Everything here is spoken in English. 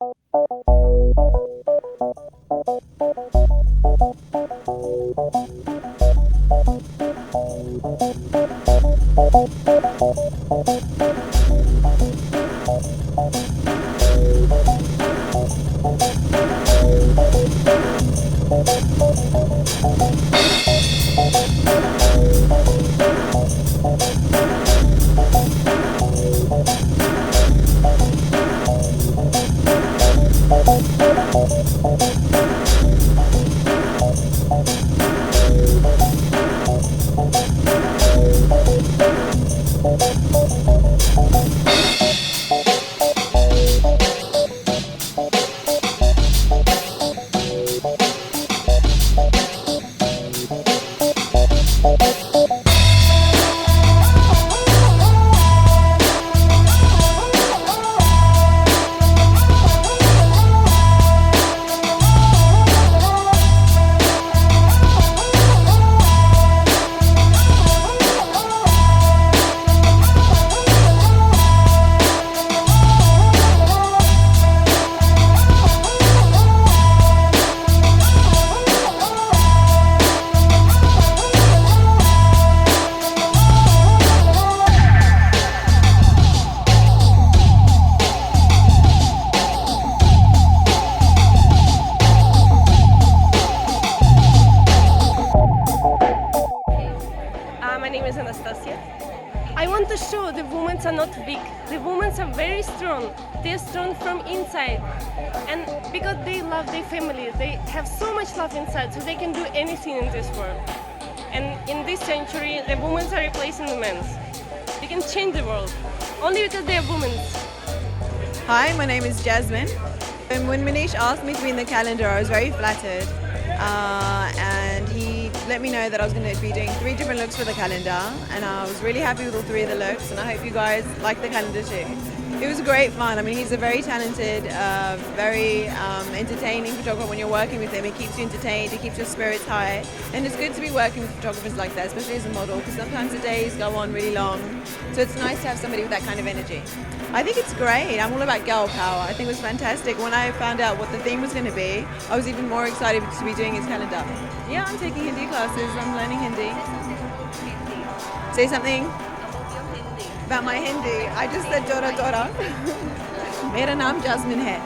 My name is Anastasia. I want to show the women are not weak. The women are very strong. They're strong from inside. And because they love their family, they have so much love inside, so they can do anything in this world. And in this century, the women are replacing the men. They can change the world, only because they are women. Hi, my name is Jasmine. And when Manish asked me to be in the calendar, I was very flattered. And he let me know that I was going to be doing 3 different looks for the calendar, and I was really happy with all 3 of the looks, and I hope you guys like the calendar too. It was great fun. I mean, he's a very talented, very entertaining photographer. When you're working with him, he keeps you entertained, he keeps your spirits high, and it's good to be working with photographers like that, especially as a model, because sometimes the days go on really long, so it's nice to have somebody with that kind of energy. I think it's great. I'm all about girl power. I think it was fantastic. When I found out what the theme was going to be, I was even more excited to be doing his calendar. Yeah, I'm taking Hindi classes. I'm learning Hindi. Say something about my Hindi. I just said Dora Dora. मेरा नाम Jasmine है.